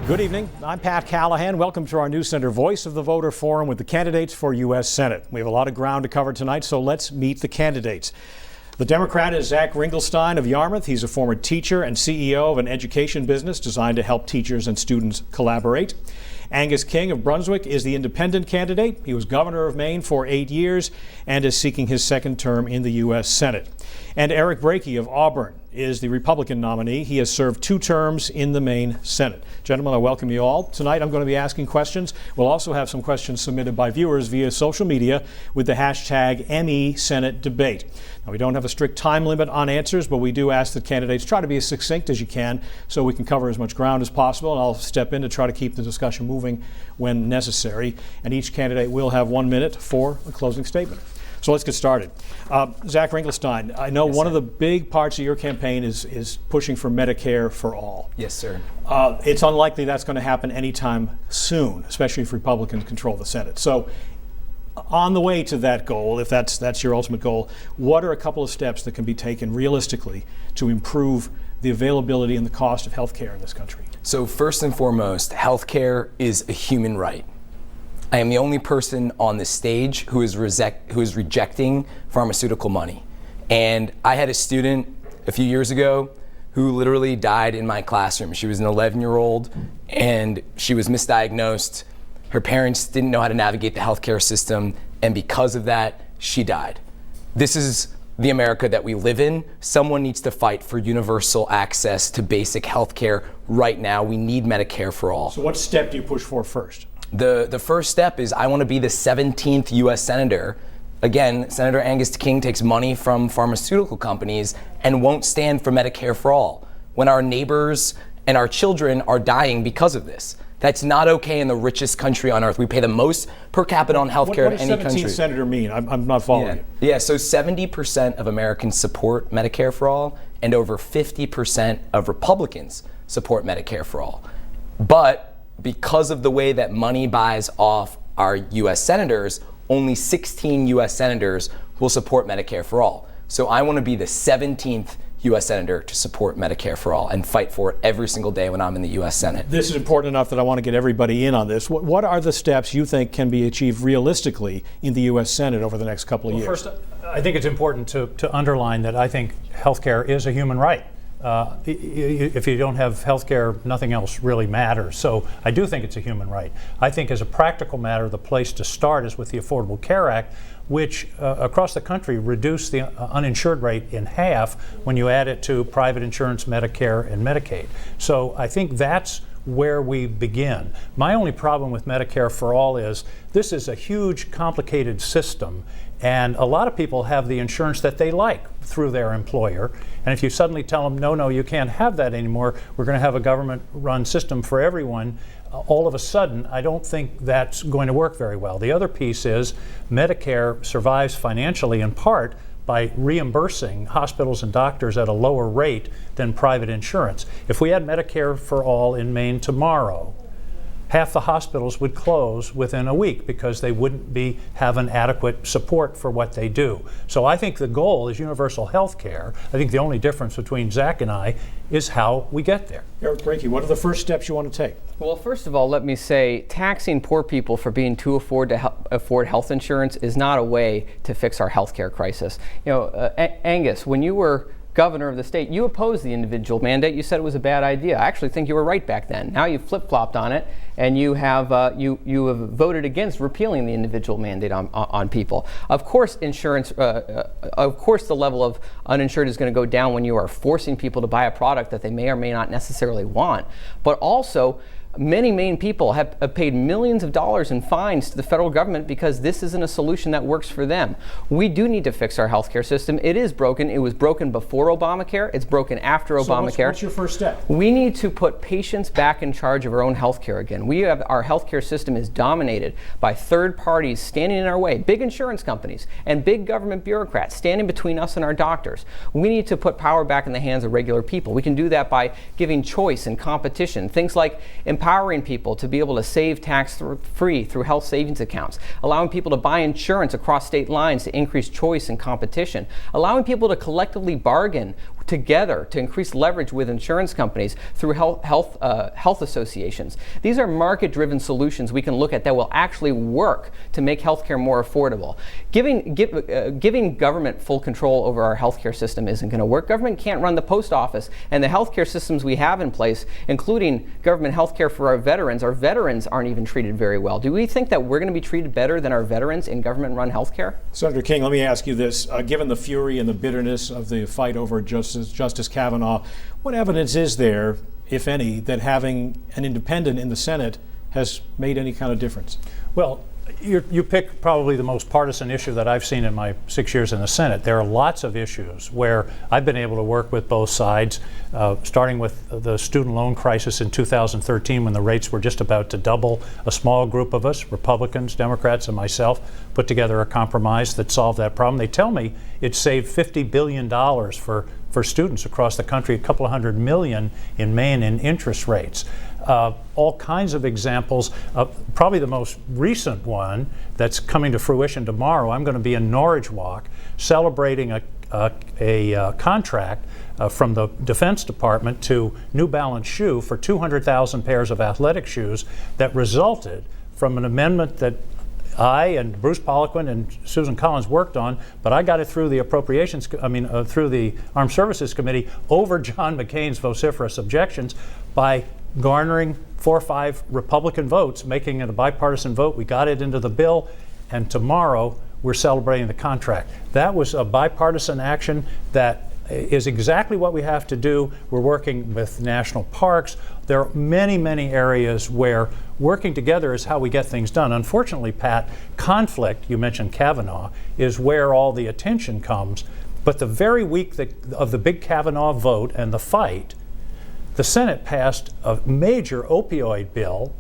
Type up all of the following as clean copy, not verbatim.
Good evening. I'm Pat Callahan. Welcome to our News Center Voice of the Voter Forum with the candidates for U.S. Senate. We have a lot of ground to cover tonight, so let's meet the candidates. The Democrat is Zak Ringelstein of Yarmouth. He's a former teacher and CEO of an education business designed to help teachers and students collaborate. Angus King of Brunswick is the independent candidate. He was governor of Maine for 8 years and is seeking his second term in the U.S. Senate. And Eric Brakey of Auburn is the Republican nominee. He has served 2 terms in the Maine Senate. Gentlemen, I welcome you all. Tonight I'm going to be asking questions. We'll also have some questions submitted by viewers via social media with the hashtag ME Senate Debate. Now, we don't have a strict time limit on answers, but we do ask that candidates try to be as succinct as you can so we can cover as much ground as possible, and I'll step in to try to keep the discussion moving when necessary. And each candidate will have 1 minute for a closing statement. So let's get started. Zak Ringelstein, I know one of the big parts of your campaign is pushing for Medicare for all. Yes, sir. It's unlikely that's going to happen anytime soon, especially if Republicans control the Senate. So on the way to that goal, if that's your ultimate goal, what are a couple of steps that can be taken realistically to improve the availability and the cost of health care in this country? So first and foremost, health care is a human right. I am the only person on this stage who is rejecting pharmaceutical money. And I had a student a few years ago who literally died in my classroom. She was an 11-year-old and she was misdiagnosed. Her parents didn't know how to navigate the healthcare system, and because of that, she died. This is the America that we live in. Someone needs to fight for universal access to basic healthcare right now. We need Medicare for all. So what step do you push for first? The first step is I want to be the 17th U.S. Senator. Again, Senator Angus King takes money from pharmaceutical companies and won't stand for Medicare for all when our neighbors and our children are dying because of this. That's not okay in the richest country on earth. We pay the most per capita on healthcare in any country. What does 17th senator mean? I'm not following you. Yeah, so 70% of Americans support Medicare for all, and over 50% of Republicans support Medicare for all. But because of the way that money buys off our U.S. senators, only 16 U.S. senators will support Medicare for all. So I want to be the 17th U.S. senator to support Medicare for all and fight for it every single day when I'm in the U.S. Senate. This is important enough that I want to get everybody in on this. What are the steps you think can be achieved realistically in the U.S. Senate over the next couple of years? First, I think it's important to underline that I think health care is a human right. If you don't have health care, nothing else really matters. So I do think it's a human right. I think as a practical matter, the place to start is with the Affordable Care Act, which across the country reduced the uninsured rate in half when you add it to private insurance, Medicare, and Medicaid. So I think that's where we begin. My only problem with Medicare for all is this is a huge, complicated system, and a lot of people have the insurance that they like through their employer. And if you suddenly tell them, no, you can't have that anymore, we're going to have a government-run system for everyone, all of a sudden, I don't think that's going to work very well. The other piece is Medicare survives financially in part by reimbursing hospitals and doctors at a lower rate than private insurance. If we had Medicare for all in Maine tomorrow, half the hospitals would close within a week because they wouldn't be having adequate support for what they do. So I think the goal is universal health care. I think the only difference between Zak and I is how we get there. Eric Brakey, what are the first steps you want to take? Well, first of all, let me say taxing poor people for being too afford health insurance is not a way to fix our health care crisis. You know, Angus, when you were governor of the state, you opposed the individual mandate. You said it was a bad idea. I actually think you were right back then. Now you've flip-flopped on it, and you have voted against repealing the individual mandate on people. Of course, insurance. Of course, the level of uninsured is going to go down when you are forcing people to buy a product that they may or may not necessarily want. But also, many Maine people have paid millions of dollars in fines to the federal government because this isn't a solution that works for them. We do need to fix our healthcare system. It is broken. It was broken before Obamacare. It's broken after Obamacare. What's your first step? We need to put patients back in charge of our own healthcare again. Our healthcare system is dominated by third parties standing in our way, big insurance companies and big government bureaucrats standing between us and our doctors. We need to put power back in the hands of regular people. We can do that by giving choice and competition, things like empowering people to be able to save tax-free through health savings accounts, allowing people to buy insurance across state lines to increase choice and competition, allowing people to collectively bargain together to increase leverage with insurance companies through health associations. These are market-driven solutions we can look at that will actually work to make healthcare more affordable. Giving government full control over our healthcare system isn't going to work. Government can't run the post office, and the healthcare systems we have in place, including government healthcare for our veterans aren't even treated very well. Do we think that we're going to be treated better than our veterans in government-run healthcare? Senator King, let me ask you this. Given the fury and the bitterness of the fight over Justice Kavanaugh, what evidence is there, if any, that having an independent in the Senate has made any kind of difference? Well, you pick probably the most partisan issue that I've seen in my 6 years in the Senate. There are lots of issues where I've been able to work with both sides, starting with the student loan crisis in 2013 when the rates were just about to double. A small group of us, Republicans, Democrats, and myself, put together a compromise that solved that problem. They tell me it saved $50 billion for students across the country, a couple of $100 million in Maine in interest rates. All kinds of examples. Probably the most recent one that's coming to fruition tomorrow, I'm going to be in Norwich Walk celebrating a contract from the Defense Department to New Balance shoe for 200,000 pairs of athletic shoes that resulted from an amendment that I and Bruce Poliquin and Susan Collins worked on, but I got it through the through the Armed Services Committee over John McCain's vociferous objections by garnering 4 or 5 Republican votes, making it a bipartisan vote. We got it into the bill, and tomorrow we're celebrating the contract. That was a bipartisan action that is exactly what we have to do. We're working with national parks. There are many, many areas where working together is how we get things done. Unfortunately, Pat, conflict, you mentioned Kavanaugh, is where all the attention comes. But the very week of the big Kavanaugh vote and the fight, the Senate passed a major opioid bill,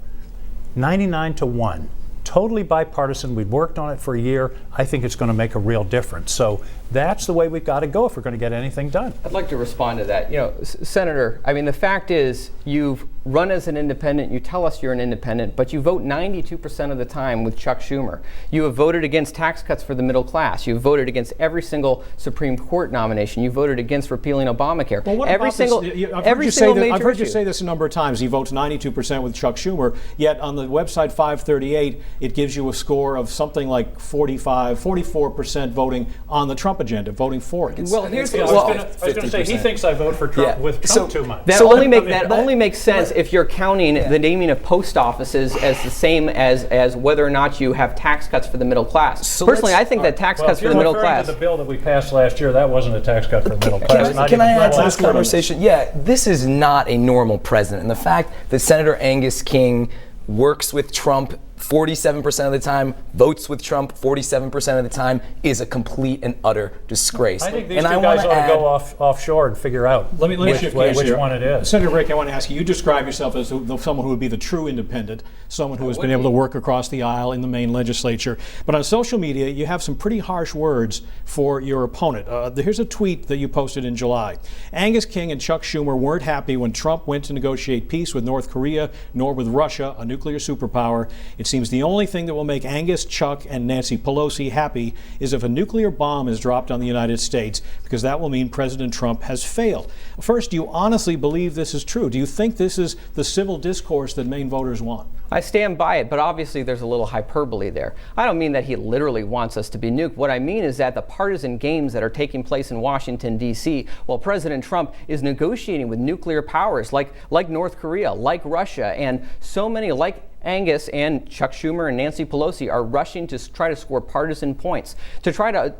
99-1. Totally bipartisan. We'd worked on it for a year. I think it's going to make a real difference. So that's the way we've got to go if we're going to get anything done. I'd like to respond to that. You know, Senator, I mean, the fact is you've run as an independent, you tell us you're an independent, but you vote 92% of the time with Chuck Schumer. You have voted against tax cuts for the middle class. You've voted against every single Supreme Court nomination. You voted against repealing Obamacare. Well, what every about single, this? I've heard you say this a number of times. He votes 92% with Chuck Schumer, yet on the website 538, it gives you a score of something like 44% voting on the Trump agenda, voting for it. Well, here's I was going to say he thinks I vote for Trump with Trump too much. That only makes sense if you're counting the naming of post offices as the same as whether or not you have tax cuts for the middle class. So personally, I think that tax cuts for the middle class. To the bill that we passed last year, that wasn't a tax cut for the middle class. Can I add to this conversation? Yeah, this is not a normal president. And the fact that Senator Angus King works with Trump 47% of the time, votes with Trump 47% of the time, is a complete and utter disgrace. I think these two guys ought to go offshore and figure out which one it is. Senator Brakey, I want to ask you describe yourself as someone who would be the true independent, someone who has been able to work across the aisle in the Maine legislature. But on social media, you have some pretty harsh words for your opponent. Here's a tweet that you posted in July. Angus King and Chuck Schumer weren't happy when Trump went to negotiate peace with North Korea, nor with Russia, a nuclear superpower. It seems the only thing that will make Angus, Chuck, and Nancy Pelosi happy is if a nuclear bomb is dropped on the United States, because that will mean President Trump has failed. First, do you honestly believe this is true? Do you think this is the civil discourse that Maine voters want? I stand by it, but obviously there's a little hyperbole there. I don't mean that he literally wants us to be nuked. What I mean is that the partisan games that are taking place in Washington, D.C., while President Trump is negotiating with nuclear powers like North Korea, like Russia, and so many like Angus and Chuck Schumer and Nancy Pelosi are rushing to try to score partisan points, to try to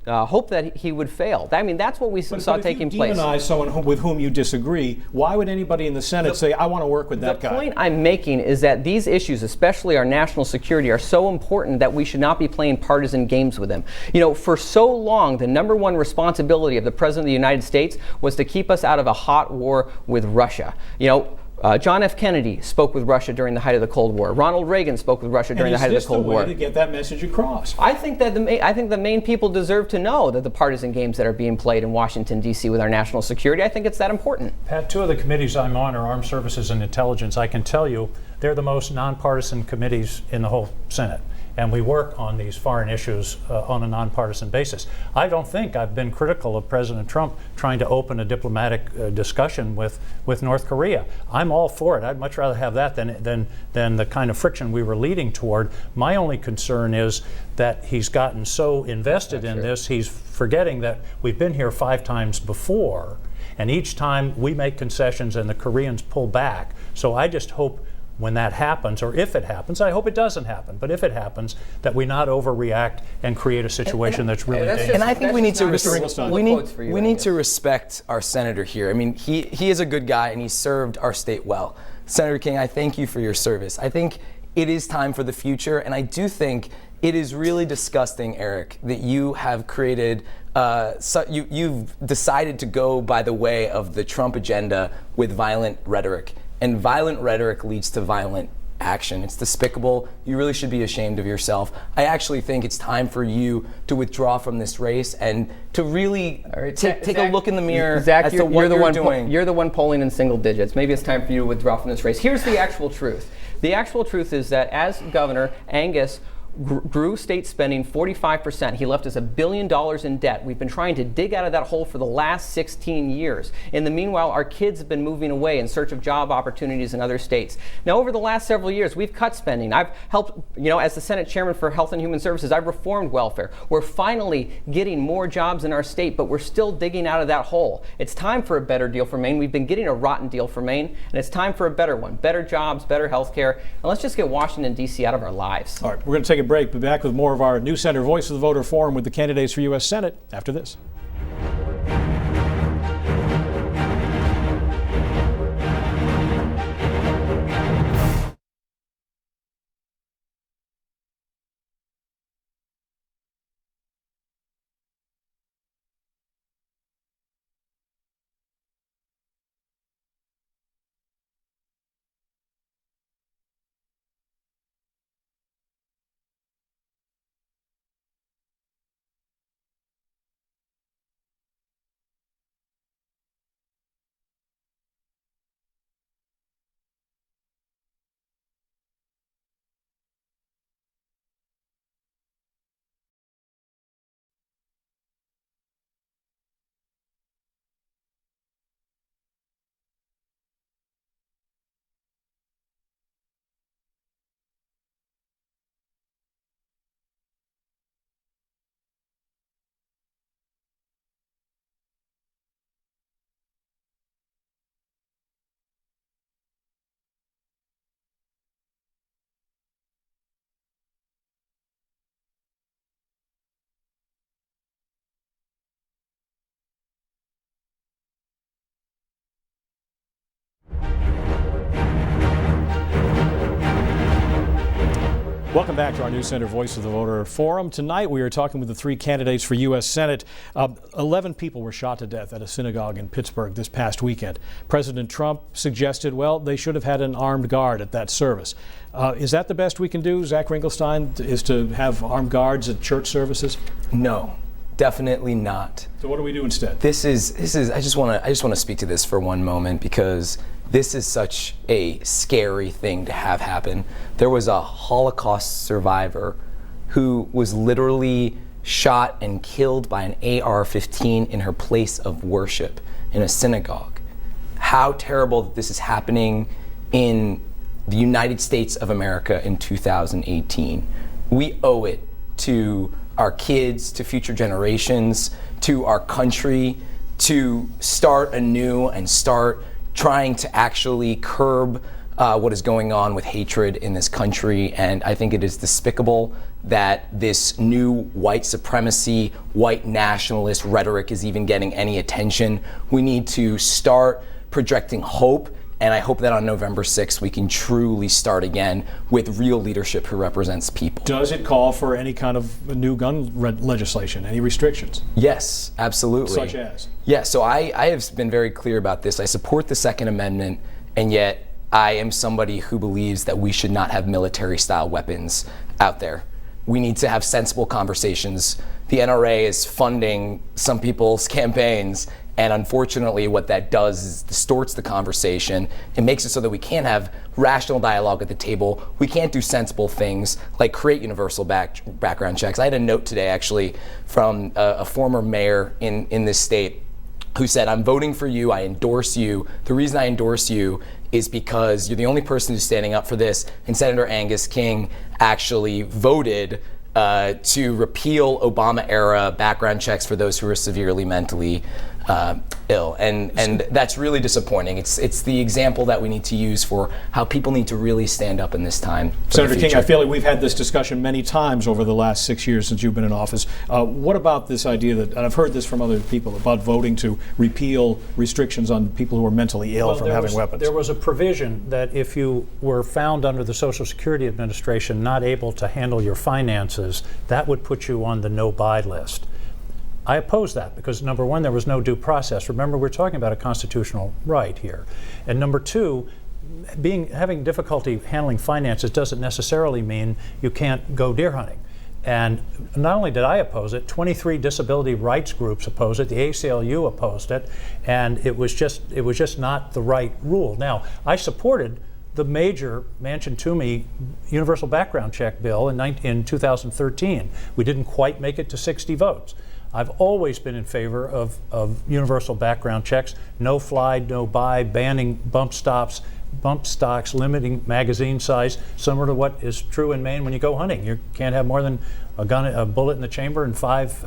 hope that he would fail. I mean, that's what we saw taking place. If you demonize someone with whom you disagree, why would anybody in the Senate say, I want to work with that guy? The point I'm making is that these issues, especially our national security, are so important that we should not be playing partisan games with them. You know, for so long, the number one responsibility of the President of the United States was to keep us out of a hot war with Russia. You know, John F. Kennedy spoke with Russia during the height of the Cold War. Ronald Reagan spoke with Russia during the height of the Cold War. And is this the way to get that message across? I think that the Maine people deserve to know that the partisan games that are being played in Washington, D.C. with our national security, I think it's that important. Pat, 2 of the committees I'm on are Armed Services and Intelligence. I can tell you they're the most nonpartisan committees in the whole Senate. and we work on these foreign issues on a nonpartisan basis. I don't think I've been critical of President Trump trying to open a diplomatic discussion with North Korea. I'm all for it. I'd much rather have that than the kind of friction we were leading toward. My only concern is that he's gotten so invested in this, he's forgetting that we've been here 5 times before, and each time we make concessions and the Koreans pull back. So I just hope when that happens, or if it happens, I hope it doesn't happen, but if it happens, that we not overreact and create a situation that's really dangerous. And I think we need to we need to respect our senator here. I mean, he is a good guy and he served our state well. Senator King, I thank you for your service. I think it is time for the future, and I do think it is really disgusting, Eric, that you have created, you've decided to go by the way of the Trump agenda with violent rhetoric. And violent rhetoric leads to violent action. It's despicable. You really should be ashamed of yourself. I actually think it's time for you to withdraw from this race and to really take a look in the mirror Zach, as to what you're doing. You're the one polling in single digits. Maybe it's time for you to withdraw from this race. Here's the actual truth. The actual truth is that as governor, Angus grew state spending 45%. He left us $1 billion in debt. We've been trying to dig out of that hole for the last 16 years. In the meanwhile, our kids have been moving away in search of job opportunities in other states. Now, over the last several years, we've cut spending. I've helped, as the Senate chairman for Health and Human Services, I've reformed welfare. We're finally getting more jobs in our state, but we're still digging out of that hole. It's time for a better deal for Maine. We've been getting a rotten deal for Maine, and it's time for a better one. Better jobs, better health care, and let's just get Washington, D.C. out of our lives. All right, we're going to take a break. Be back with more of our News Center Voice of the Voter Forum with the candidates for U.S. Senate after this. Welcome back to our News Center Voice of the Voter Forum. Tonight we are talking with the 3 candidates for U.S. Senate. 11 people were shot to death at a synagogue in Pittsburgh this past weekend. President Trump suggested, well, they should have had an armed guard at that service. Is that the best we can do, Zak Ringelstein, is to have armed guards at church services? No, definitely not. So what do we do instead? This is. I just want to speak to this for one moment because this is such a scary thing to have happen. There was a Holocaust survivor who was literally shot and killed by an AR-15 in her place of worship in a synagogue. How terrible that this is happening in the United States of America in 2018. We owe it to our kids, to future generations, to our country to start anew and start trying to actually curb what is going on with hatred in this country. And I think it is despicable that this new white supremacy, white nationalist rhetoric is even getting any attention. We need to start projecting hope, and I hope that on November 6th we can truly start again with real leadership who represents people. Does it call for any kind of new gun legislation, any restrictions? Yes, absolutely. Such as? Yeah, so I have been very clear about this. I support the Second Amendment, and yet I am somebody who believes that we should not have military-style weapons out there. We need to have sensible conversations. The NRA is funding some people's campaigns, And unfortunately, what that does is distorts the conversation. It makes it so that we can't have rational dialogue at the table. We can't do sensible things like create universal background checks. I had a note today, actually, from a former mayor in this state who said, "I'm voting for you, I endorse you. The reason I endorse you is because you're the only person who's standing up for this." And Senator Angus King actually voted to repeal Obama-era background checks for those who are severely mentally ill, and that's really disappointing. It's the example that we need to use for how people need to really stand up in this time. Senator King, I feel like we've had this discussion many times over the last 6 years since you've been in office. What about this idea that, and I've heard this from other people, about voting to repeal restrictions on people who are mentally ill from having weapons? There was a provision that if you were found under the Social Security Administration not able to handle your finances, that would put you on the no-buy list. I oppose that because, number one, there was no due process. Remember, we're talking about a constitutional right here. And number two, having difficulty handling finances doesn't necessarily mean you can't go deer hunting. And not only did I oppose it, 23 disability rights groups opposed it, the ACLU opposed it, and it was just not the right rule. Now, I supported the major Manchin-Toomey universal background check bill in 2013. We didn't quite make it to 60 votes. I've always been in favor of universal background checks, no fly, no buy, banning bump stocks, limiting magazine size, similar to what is true in Maine when you go hunting. You can't have more than a bullet in the chamber and 5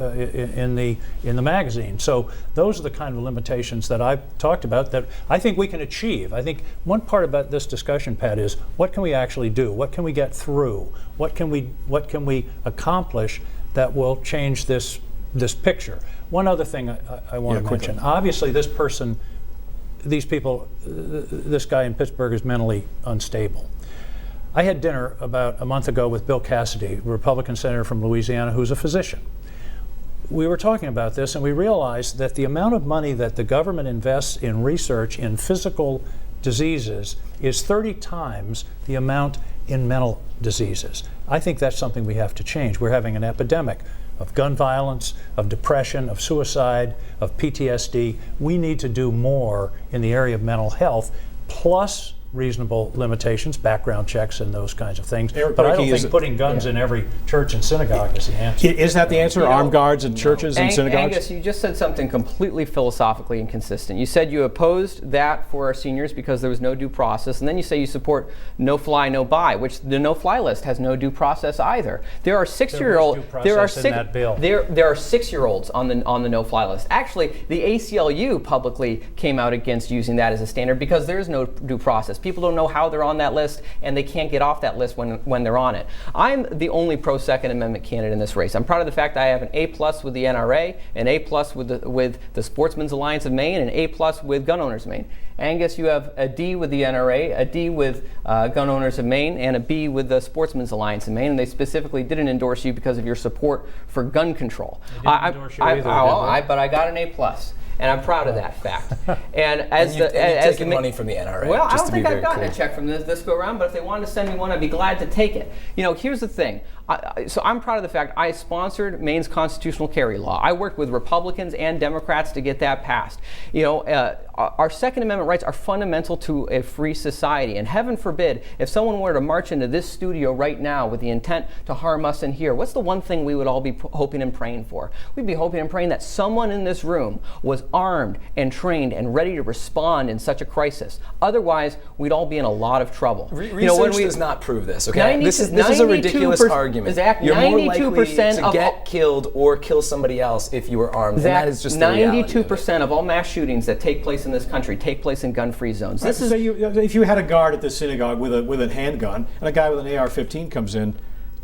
in the magazine. So those are the kind of limitations that I've talked about that I think we can achieve. I think one part about this discussion, Pat, is what can we actually do? What can we get through? What can we accomplish that will change this picture? One other thing I want to mention. Obviously, this guy in Pittsburgh is mentally unstable. I had dinner about a month ago with Bill Cassidy, a Republican senator from Louisiana who's a physician. We were talking about this and we realized that the amount of money that the government invests in research in physical diseases is 30 times the amount in mental diseases. I think that's something we have to change. We're having an epidemic of gun violence, of depression, of suicide, of PTSD. We need to do more in the area of mental health, plus reasonable limitations, background checks, and those kinds of things. But I don't think putting guns in every church and synagogue is the answer. Is that the answer? Armed guards in churches and synagogues? Angus, you just said something completely philosophically inconsistent. You said you opposed that for our seniors because there was no due process, and then you say you support no fly, no buy, which the no fly list has no due process either. There are 6-year-olds. There are 6-year-olds on the no fly list. Actually, the ACLU publicly came out against using that as a standard because there is no due process. People don't know how they're on that list, and they can't get off that list when they're on it. I'm the only pro-Second Amendment candidate in this race. I'm proud of the fact that I have an A+ with the NRA, an A+ with the Sportsmen's Alliance of Maine, and an A+ with Gun Owners of Maine. Angus, you have a D with the NRA, a D with Gun Owners of Maine, and a B with the Sportsmen's Alliance of Maine, and they specifically didn't endorse you because of your support for gun control. They didn't endorse you either, but I got an A+. And I'm proud of that fact. And as you've taken money from the NRA. Well, I don't think I've gotten a check from this go around, but if they wanted to send me one, I'd be glad to take it. You know, here's the thing. So I'm proud of the fact I sponsored Maine's constitutional carry law. I worked with Republicans and Democrats to get that passed. You know, our Second Amendment rights are fundamental to a free society. And heaven forbid, if someone were to march into this studio right now with the intent to harm us in here, what's the one thing we would all be hoping and praying for? We'd be hoping and praying that someone in this room was armed and trained and ready to respond in such a crisis. Otherwise, we'd all be in a lot of trouble. Research does not prove this, okay? This is a ridiculous argument. Zach, you're more likely to get killed or kill somebody else if you were armed. Zach, and that is just the reality 92% of all mass shootings that take place in this country take place in gun-free zones. Right, so if you had a guard at the synagogue with a handgun and a guy with an AR-15 comes in,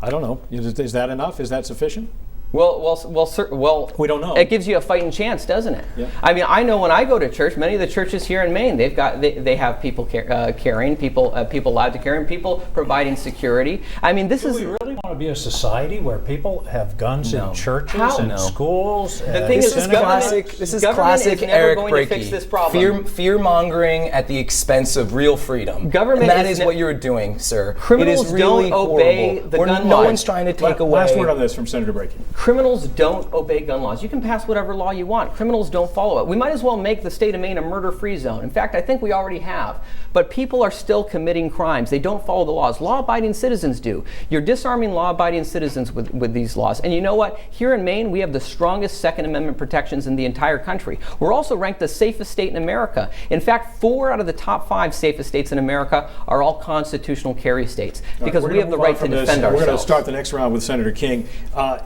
I don't know, is that enough? Is that sufficient? Well, we don't know. It gives you a fighting chance, doesn't it? Yeah. I mean, I know when I go to church, many of the churches here in Maine, they have people carrying, people allowed to carry, and people providing security. I mean, Do we really want to be a society where people have guns in churches and schools? The thing is, this is classic Eric Brakey. Fear mongering at the expense of real freedom. Government and that is what you're doing, sir. Criminals it is really don't obey horrible. the gun No laws. one's trying to take away. Last word on this from Senator Brakey. Criminals don't obey gun laws. You can pass whatever law you want. Criminals don't follow it. We might as well make the state of Maine a murder-free zone. In fact, I think we already have. But people are still committing crimes. They don't follow the laws. Law-abiding citizens do. You're disarming law-abiding citizens with these laws. And you know what? Here in Maine, we have the strongest Second Amendment protections in the entire country. We're also ranked the safest state in America. In fact, 4 out of the top 5 safest states in America are all constitutional carry states because we have the right to defend ourselves. We're going to start the next round with Senator King.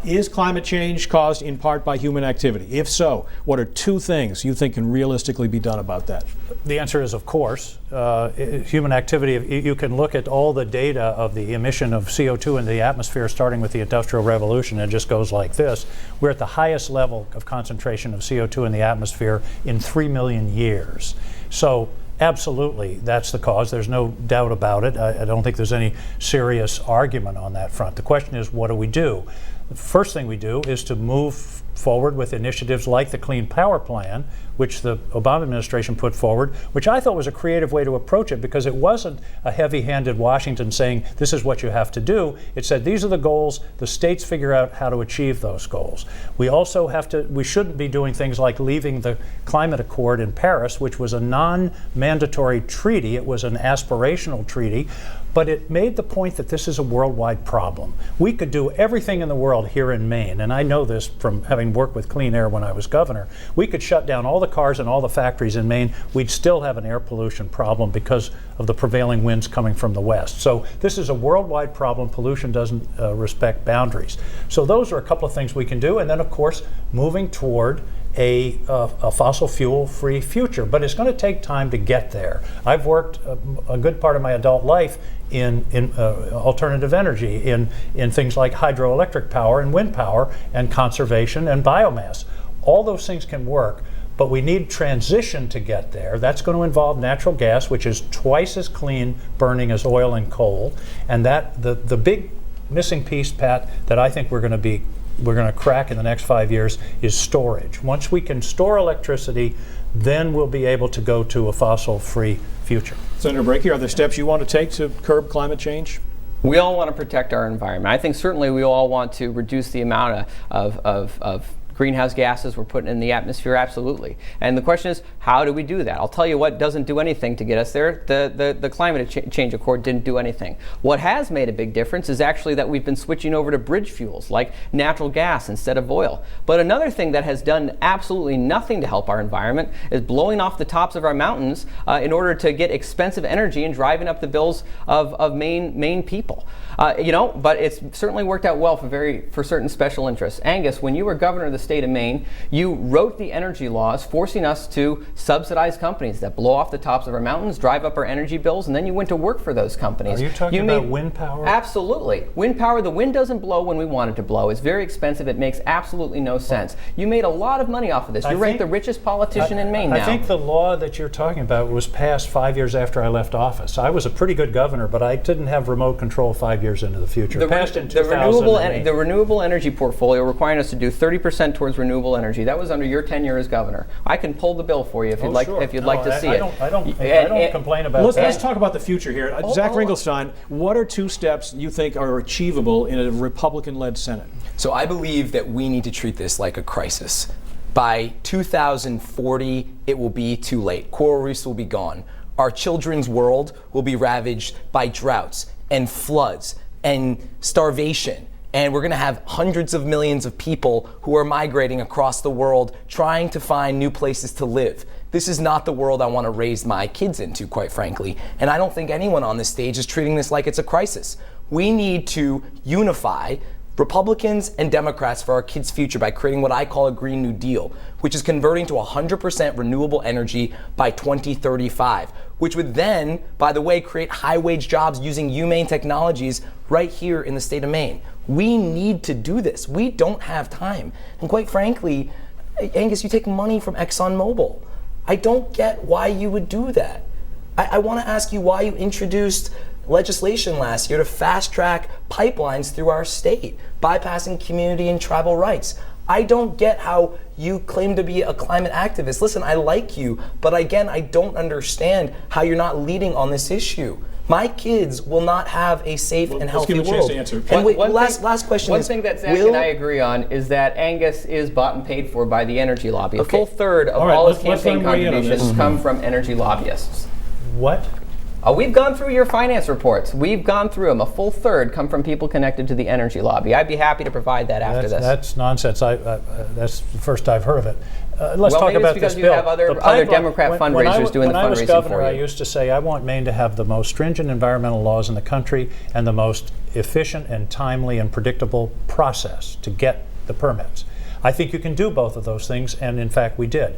Is climate change caused in part by human activity? If so, what are 2 things you think can realistically be done about that? The answer is, of course, human activity. You can look at all the data of the emission of CO2 into the atmosphere starting with the Industrial Revolution. It just goes like this. We're at the highest level of concentration of CO2 in the atmosphere in 3 million years. So absolutely, that's the cause. There's no doubt about it. I don't think there's any serious argument on that front. The question is, what do we do? The first thing we do is to move forward with initiatives like the Clean Power Plan, which the Obama administration put forward, which I thought was a creative way to approach it because it wasn't a heavy-handed Washington saying, this is what you have to do. It said, these are the goals, the states figure out how to achieve those goals. We also we shouldn't be doing things like leaving the climate accord in Paris, which was a non-mandatory treaty. It was an aspirational treaty, but it made the point that this is a worldwide problem. We could do everything in the world here in Maine, and I know this from having worked with clean air when I was governor. We could shut down all the cars and all the factories in Maine. We'd still have an air pollution problem because of the prevailing winds coming from the west. So this is a worldwide problem. Pollution doesn't respect boundaries. So those are a couple of things we can do, and then of course moving toward a fossil fuel-free future, but it's going to take time to get there. I've worked a good part of my adult life in alternative energy, in things like hydroelectric power and wind power and conservation and biomass. All those things can work, but we need transition to get there. That's going to involve natural gas, which is twice as clean burning as oil and coal. And that the big missing piece, Pat, that I think we're going to crack in the next 5 years is storage. Once we can store electricity, then we'll be able to go to a fossil-free future. Senator Brakey, are there steps you want to take to curb climate change? We all want to protect our environment. I think certainly we all want to reduce the amount of greenhouse gases we're putting in the atmosphere, absolutely. And the question is, how do we do that? I'll tell you what doesn't do anything to get us there. The Climate Change Accord didn't do anything. What has made a big difference is actually that we've been switching over to bridge fuels like natural gas instead of oil. But another thing that has done absolutely nothing to help our environment is blowing off the tops of our mountains in order to get expensive energy and driving up the bills of Maine people. But it's certainly worked out well for certain special interests. Angus, when you were governor of the state of Maine, you wrote the energy laws forcing us to subsidize companies that blow off the tops of our mountains, drive up our energy bills, and then you went to work for those companies. Are you talking about wind power? Absolutely. Wind power, the wind doesn't blow when we want it to blow. It's very expensive. It makes absolutely no sense. You made a lot of money off of this. You're ranked the richest politician in Maine now. I think the law that you're talking about was passed 5 years after I left office. I was a pretty good governor, but I didn't have remote control 5 years into the future. Passed in 2008. The renewable energy portfolio requiring us to do 30% towards renewable energy. That was under your tenure as governor. I can pull the bill for you if you'd like to see it. I don't complain about that. Let's talk about the future here. Zak Ringelstein, what are 2 steps you think are achievable in a Republican-led Senate? So I believe that we need to treat this like a crisis. By 2040, it will be too late. Coral reefs will be gone. Our children's world will be ravaged by droughts and floods and starvation. And we're going to have hundreds of millions of people who are migrating across the world trying to find new places to live. This is not the world I want to raise my kids into, quite frankly. And I don't think anyone on this stage is treating this like it's a crisis. We need to unify Republicans and Democrats for our kids' future by creating what I call a Green New Deal, which is converting to 100% renewable energy by 2035, which would then, by the way, create high-wage jobs using humane technologies right here in the state of Maine. We need to do this. We don't have time. And quite frankly, Angus, you take money from ExxonMobil. I don't get why you would do that. I want to ask you why you introduced legislation last year to fast-track pipelines through our state, bypassing community and tribal rights. I don't get how you claim to be a climate activist. Listen, I like you, but again, I don't understand how you're not leading on this issue. My kids will not have a safe and healthy let's give world. him a chance to answer. And wait, last question One is, thing that Zach and I agree on is that Angus is bought and paid for by the energy lobby. A full third of all his campaign contributions come from energy lobbyists. What? We've gone through your finance reports. We've gone through them. A full third come from people connected to the energy lobby. I'd be happy to provide that after this. That's nonsense. That's the first I've heard of it. Let's talk maybe about it's because this you bill. have other Democrat fundraisers doing the fundraising for you. When I was governor, I used to say I want Maine to have the most stringent environmental laws in the country and the most efficient and timely and predictable process to get the permits. I think you can do both of those things, and in fact we did.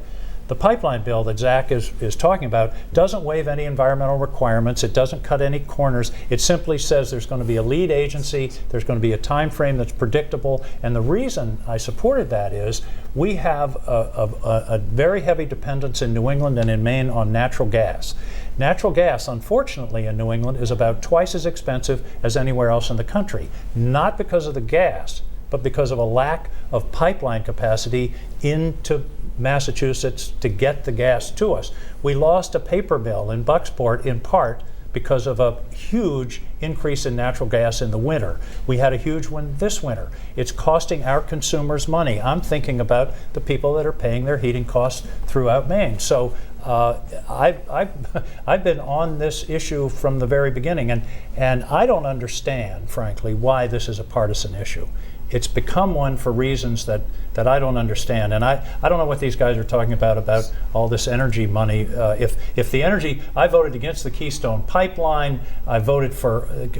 The pipeline bill that Zach is talking about doesn't waive any environmental requirements. It doesn't cut any corners. It simply says there's going to be a lead agency, there's going to be a time frame that's predictable, and the reason I supported that is we have a very heavy dependence in New England and in Maine on natural gas. Natural gas, unfortunately, in New England is about twice as expensive as anywhere else in the country, not because of the gas, but because of a lack of pipeline capacity into Massachusetts to get the gas to us. We lost a paper mill in Bucksport in part because of a huge increase in natural gas in the winter. We had a huge one this winter. It's costing our consumers money. I'm thinking about the people that are paying their heating costs throughout Maine. So I've been on this issue from the very beginning, and I don't understand, frankly, why this is a partisan issue. It's become one for reasons that I don't understand, and I don't know what these guys are talking about all this energy money. If the energy, I voted against the Keystone Pipeline. I voted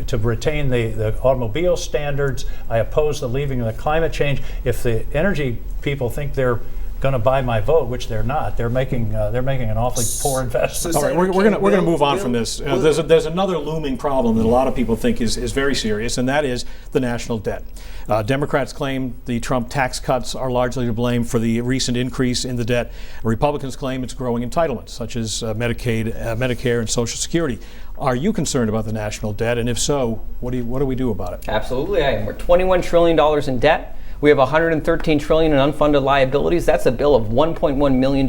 to retain the automobile standards. I oppose the leaving of the climate change. If the energy people think they're going to buy my vote, which they're not, they're making an awfully poor investment. All right, we're going to move on from this. There's another looming problem that a lot of people think is very serious, and that is the national debt. Democrats claim the Trump tax cuts are largely to blame for the recent increase in the debt. Republicans claim it's growing entitlements, such as Medicaid, Medicare, and Social Security. Are you concerned about the national debt? And if so, what do we do about it? Absolutely, I am. We're $21 trillion in debt. We have $113 trillion in unfunded liabilities. That's a bill of $1.1 million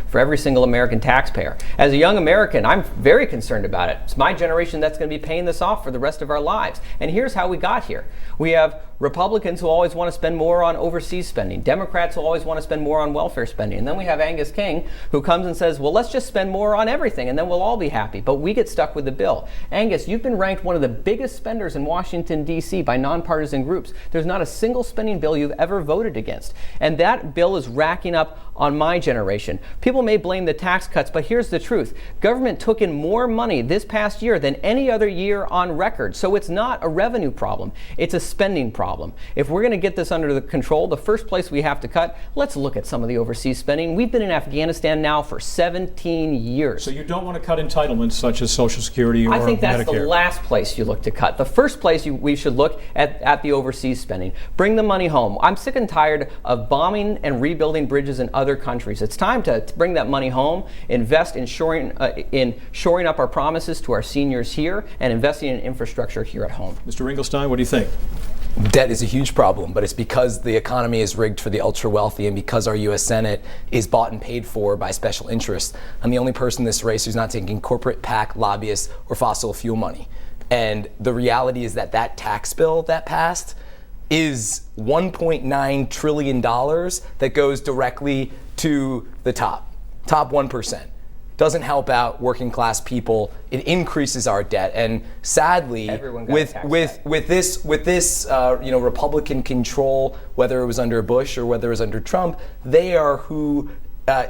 for every single American taxpayer. As a young American, I'm very concerned about it. It's my generation that's going to be paying this off for the rest of our lives. And here's how we got here. We have Republicans who always want to spend more on overseas spending. Democrats who always want to spend more on welfare spending. And then we have Angus King who comes and says, well, let's just spend more on everything and then we'll all be happy. But we get stuck with the bill. Angus, you've been ranked one of the biggest spenders in Washington, D.C. by nonpartisan groups. There's not a single spending bill you've ever voted against. And that bill is racking up on my generation. People may blame the tax cuts, but here's the truth. Government took in more money this past year than any other year on record. So it's not a revenue problem. It's a spending problem. If we're going to get this under the control, the first place we have to cut, let's look at some of the overseas spending. We've been in Afghanistan now for 17 years. So you don't want to cut entitlements such as Social Security or Medicare? I think that's the last place you look to cut. The first place we should look at the overseas spending. Bring the money home. I'm sick and tired of bombing and rebuilding bridges in other countries. It's time to bring that money home, invest in shoring up our promises to our seniors here, and investing in infrastructure here at home. Mr. Ringelstein, what do you think? Debt is a huge problem, but it's because the economy is rigged for the ultra wealthy and because our US Senate is bought and paid for by special interests. I'm the only person in this race who's not taking corporate PAC, lobbyists, or fossil fuel money. And the reality is that tax bill that passed is $1.9 trillion that goes directly to the top 1%. Doesn't help out working class people. It increases our debt, and sadly, with this Republican control, whether it was under Bush or whether it was under Trump, they are who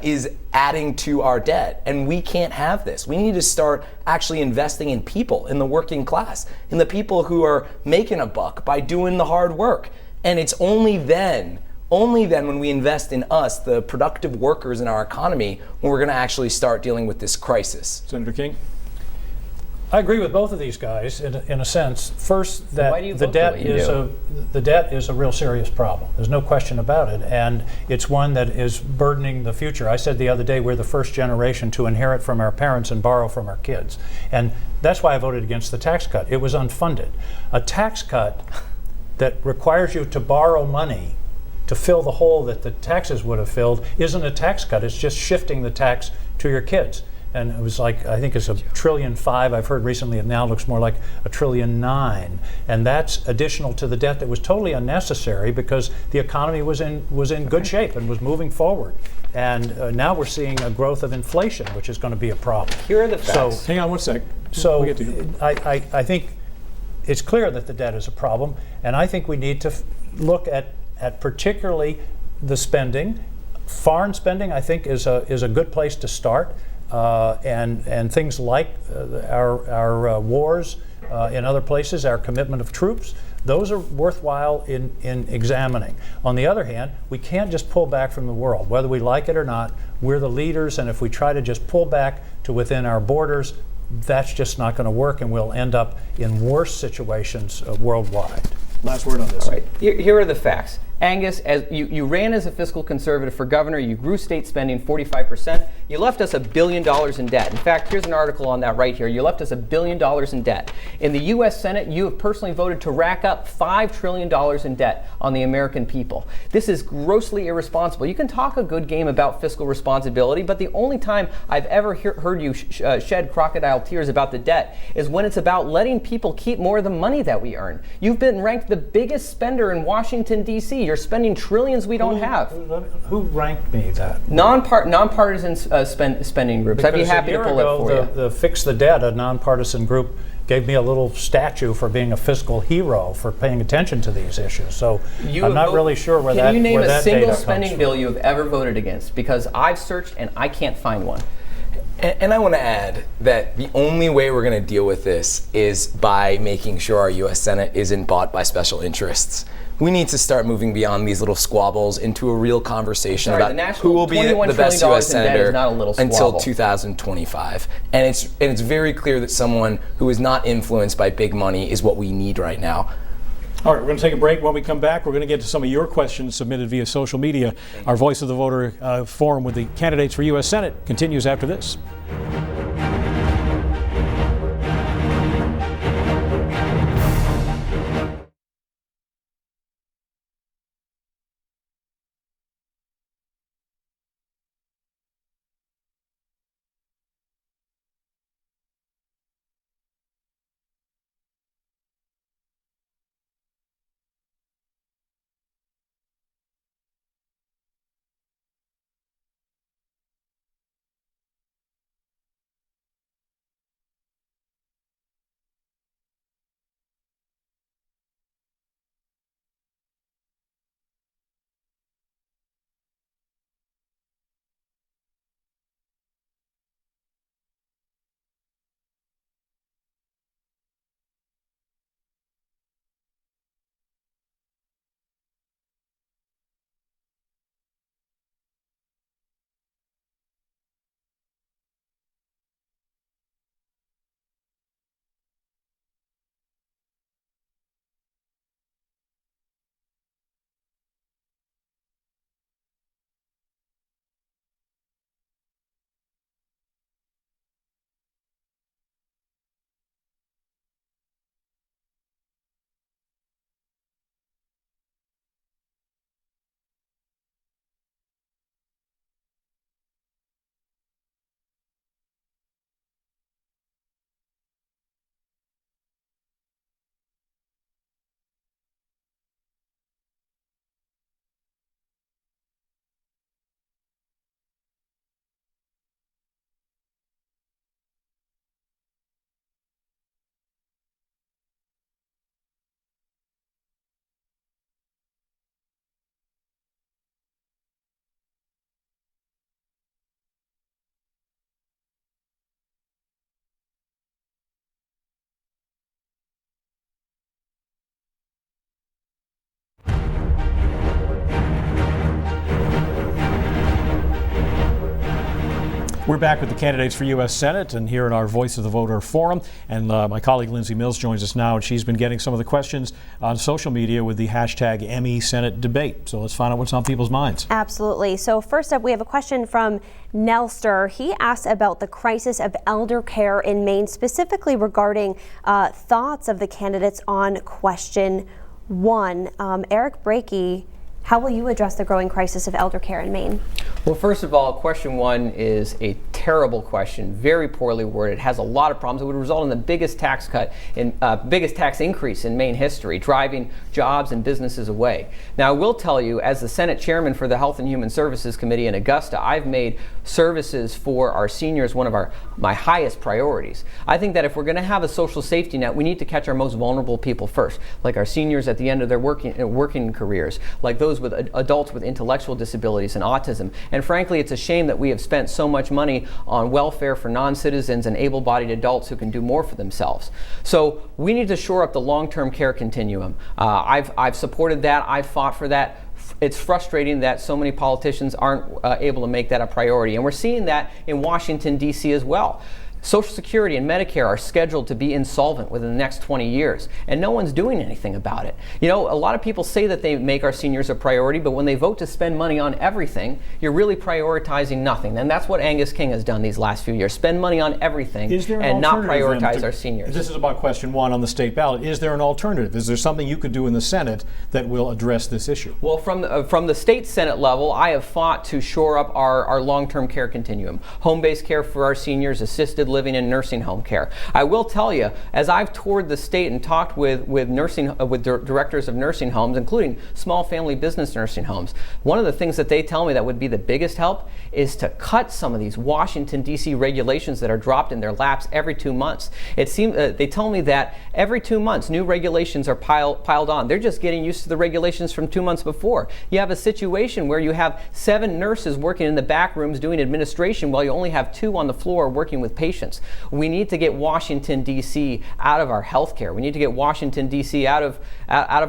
is adding to our debt, and we can't have this. We need to start actually investing in people, in the working class, in the people who are making a buck by doing the hard work. And it's only then when we invest in us, the productive workers in our economy, when we're going to actually start dealing with this crisis. Senator King? I agree with both of these guys in a sense. First, that the debt is a real serious problem. There's no question about it, and it's one that is burdening the future. I said the other day we're the first generation to inherit from our parents and borrow from our kids, and that's why I voted against the tax cut. It was unfunded. A tax cut that requires you to borrow money to fill the hole that the taxes would have filled isn't a tax cut. It's just shifting the tax to your kids. and it was like, I think it's $1.5 trillion. I've heard recently it now looks more like $1.9 trillion, and that's additional to the debt that was totally unnecessary because the economy was in good shape and was moving forward. And now we're seeing a growth of inflation, which is going to be a problem. Here are the facts. Hang on one sec. So We'll get to you. I think it's clear that the debt is a problem, and I think we need to look at particularly the spending. Foreign spending, I think, is a good place to start, and things like our wars in other places, our commitment of troops. Those are worthwhile in examining. On the other hand, we can't just pull back from the world. Whether we like it or not, we're the leaders, and if we try to just pull back to within our borders, that's just not going to work, and we'll end up in worse situations worldwide. Last word on this. All right. Here are the facts. Angus, as you ran as a fiscal conservative for governor, you grew state spending 45%. You left us $1 billion in debt. In fact, here's an article on that right here. You left us $1 billion in debt. In the U.S. Senate, you have personally voted to rack up $5 trillion in debt on the American people. This is grossly irresponsible. You can talk a good game about fiscal responsibility, but the only time I've ever heard you shed crocodile tears about the debt is when it's about letting people keep more of the money that we earn. You've been ranked the biggest spender in Washington, D.C. You're spending trillions we don't have. Who ranked me that? Nonpartisan spending groups. I'd be happy to pull it for you. The Fix the Debt, a nonpartisan group, gave me a little statue for being a fiscal hero for paying attention to these issues. So I'm not really sure where that Can you name a single data spending comes bill you have ever voted against? Because I've searched and I can't find one. And I want to add that the only way we're going to deal with this is by making sure our U.S. Senate isn't bought by special interests. We need to start moving beyond these little squabbles into a real conversation about who will be the best U.S. senator until 2025. And it's very clear that someone who is not influenced by big money is what we need right now. All right, we're going to take a break. When we come back, we're going to get to some of your questions submitted via social media. Our Voice of the Voter forum with the candidates for U.S. Senate continues after this. We're back with the candidates for U.S. Senate and here in our Voice of the Voter forum. And my colleague Lindsay Mills joins us now, and she's been getting some of the questions on social media with the hashtag ME Senate Debate. So let's find out what's on people's minds. Absolutely. So first up, we have a question from Nelster. He asks about the crisis of elder care in Maine, specifically regarding thoughts of the candidates on question 1. Eric Brakey, how will you address the growing crisis of elder care in Maine? Well, first of all, question 1 is a terrible question, very poorly worded, has a lot of problems. It would result in the biggest tax increase in Maine history, driving jobs and businesses away. Now, I will tell you, as the Senate chairman for the Health and Human Services Committee in Augusta, I've made services for our seniors one of my highest priorities. I think that if we're going to have a social safety net, we need to catch our most vulnerable people first, like our seniors at the end of their working careers, like those with adults with intellectual disabilities and autism. And frankly, it's a shame that we have spent so much money on welfare for non-citizens and able-bodied adults who can do more for themselves. So we need to shore up the long-term care continuum. I've supported that. I've fought for that. It's frustrating that so many politicians aren't able to make that a priority. And we're seeing that in Washington, D.C. as well. Social Security and Medicare are scheduled to be insolvent within the next 20 years, and no one's doing anything about it. You know, a lot of people say that they make our seniors a priority, but when they vote to spend money on everything, you're really prioritizing nothing. And that's what Angus King has done these last few years, spend money on everything and not prioritize our seniors. This is about question 1 on the state ballot. Is there an alternative? Is there something you could do in the Senate that will address this issue? Well, from the state Senate level, I have fought to shore up our long-term care continuum, home-based care for our seniors, assisted living and nursing home care. I will tell you, as I've toured the state and talked with directors of nursing homes, including small family business nursing homes, one of the things that they tell me that would be the biggest help is to cut some of these Washington, D.C. regulations that are dropped in their laps every 2 months. It seems they tell me that every 2 months new regulations are piled on. They're just getting used to the regulations from 2 months before. You have a situation where you have 7 nurses working in the back rooms doing administration while you only have 2 on the floor working with patients. We need to get Washington, D.C. out of our healthcare. We need to get Washington, D.C. out of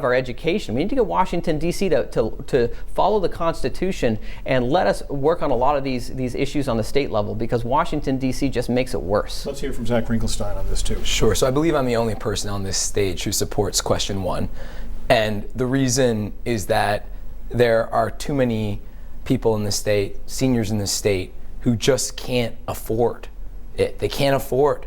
our education. We need to get Washington, D.C. to follow the Constitution and let us work on a lot of these issues on the state level, because Washington, D.C. just makes it worse. Let's hear from Zak Ringelstein on this too. Sure. So I believe I'm the only person on this stage who supports question 1. And the reason is that there are too many people in the state, seniors in the state, who just can't afford it. They can't afford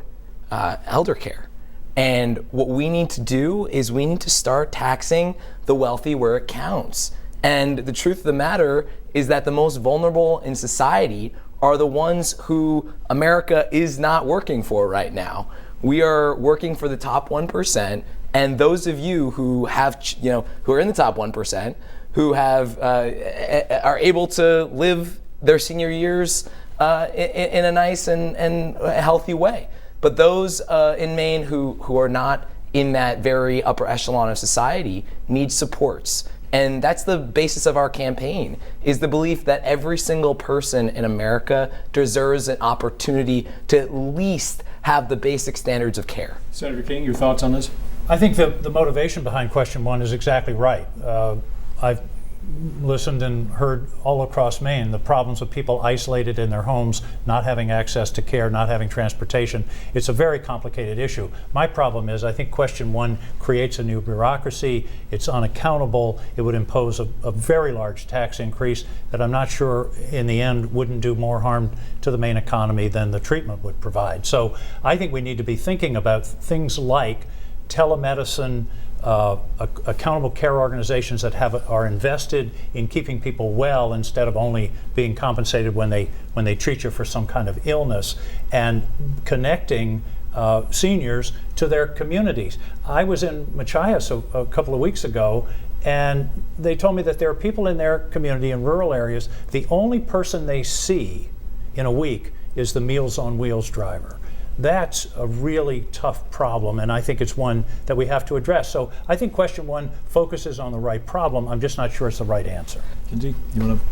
elder care. And what we need to do is we need to start taxing the wealthy where it counts. And the truth of the matter is that the most vulnerable in society are the ones who America is not working for right now. We are working for the top 1%, and those of you who have, who are in the top 1%, who have are able to live their senior years in a nice and healthy way. But those in Maine who are not in that very upper echelon of society need supports. And that's the basis of our campaign, is the belief that every single person in America deserves an opportunity to at least have the basic standards of care. Senator King, your thoughts on this? I think the motivation behind question 1 is exactly right. I've listened and heard all across Maine the problems of people isolated in their homes, not having access to care, not having transportation. It's a very complicated issue. My problem is I think question 1 creates a new bureaucracy. It's unaccountable. It would impose a very large tax increase that I'm not sure in the end wouldn't do more harm to the Maine economy than the treatment would provide. So I think we need to be thinking about things like telemedicine, accountable care organizations that are invested in keeping people well instead of only being compensated when they treat you for some kind of illness, and connecting seniors to their communities. I was in Machias a couple of weeks ago, and they told me that there are people in their community in rural areas, the only person they see in a week is the Meals on Wheels driver. That's a really tough problem, and I think it's one that we have to address. So I think question 1 focuses on the right problem. I'm just not sure it's the right answer. Kinsey, you want to?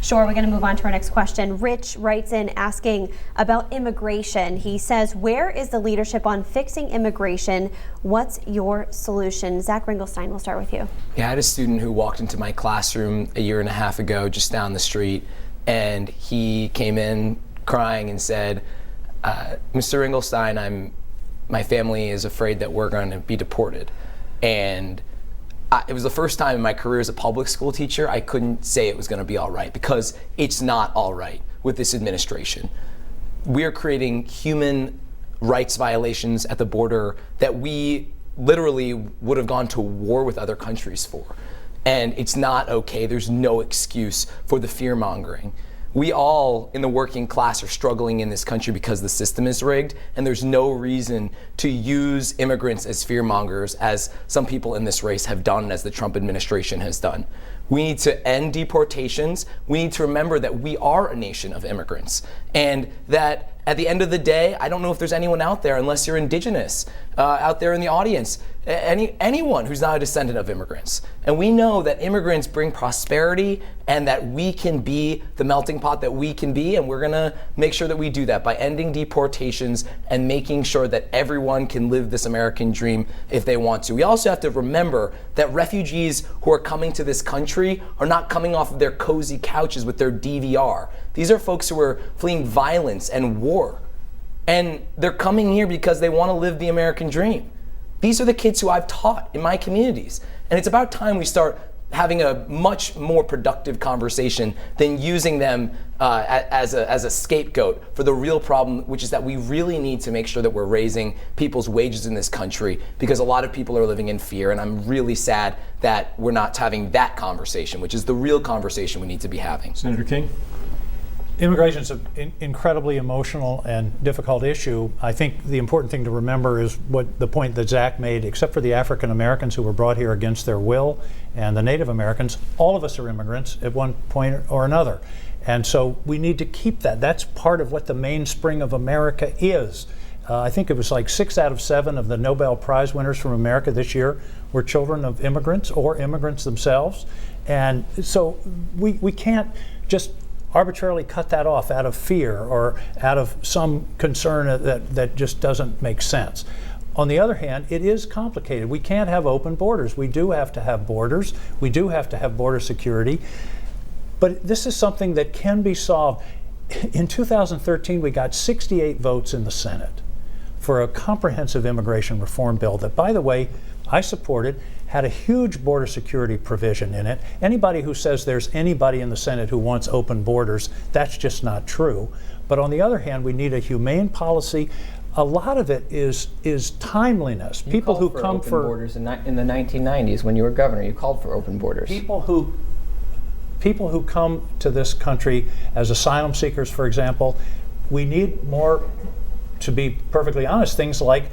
Sure, we're going to move on to our next question. Rich writes in asking about immigration. He says, where is the leadership on fixing immigration? What's your solution? Zak Ringelstein, we'll start with you. Yeah, I had a student who walked into my classroom a year and a half ago, just down the street, and he came in crying and said, Mr. Ringelstein, my family is afraid that we're going to be deported. And it was the first time in my career as a public school teacher I couldn't say it was going to be all right, because it's not all right with this administration. We are creating human rights violations at the border that we literally would have gone to war with other countries for. And it's not okay. There's no excuse for the fear mongering. We all in the working class are struggling in this country because the system is rigged, and there's no reason to use immigrants as fearmongers, as some people in this race have done, as the Trump administration has done. We need to end deportations. We need to remember that we are a nation of immigrants, and that at the end of the day, I don't know if there's anyone out there, unless you're indigenous, out there in the audience, anyone who's not a descendant of immigrants. And we know that immigrants bring prosperity and that we can be the melting pot that we can be, and we're gonna make sure that we do that by ending deportations and making sure that everyone can live this American dream if they want to. We also have to remember that refugees who are coming to this country are not coming off of their cozy couches with their DVR. These are folks who are fleeing violence and war. And they're coming here because they want to live the American dream. These are the kids who I've taught in my communities. And it's about time we start having a much more productive conversation than using them as a scapegoat for the real problem, which is that we really need to make sure that we're raising people's wages in this country, because a lot of people are living in fear. And I'm really sad that we're not having that conversation, which is the real conversation we need to be having. Senator King? Immigration is an incredibly emotional and difficult issue. I think the important thing to remember is what the point that Zak made. Except for the African Americans who were brought here against their will and the Native Americans, all of us are immigrants at one point or another. And so we need to keep that. That's part of what the mainspring of America is. I think it was like 6 out of 7 of the Nobel Prize winners from America this year were children of immigrants or immigrants themselves. And so we can't just arbitrarily cut that off out of fear or out of some concern that just doesn't make sense. On the other hand, it is complicated. We can't have open borders. We do have to have borders. We do have to have border security. But this is something that can be solved. In 2013, we got 68 votes in the Senate for a comprehensive immigration reform bill that, by the way, I supported, had a huge border security provision in it. Anybody who says there's anybody in the Senate who wants open borders, that's just not true. But on the other hand, we need a humane policy. A lot of it is timeliness. People who come for borders in the 1990s when you were governor, you called for open borders. People who come to this country as asylum seekers, for example, we need more, to be perfectly honest, things like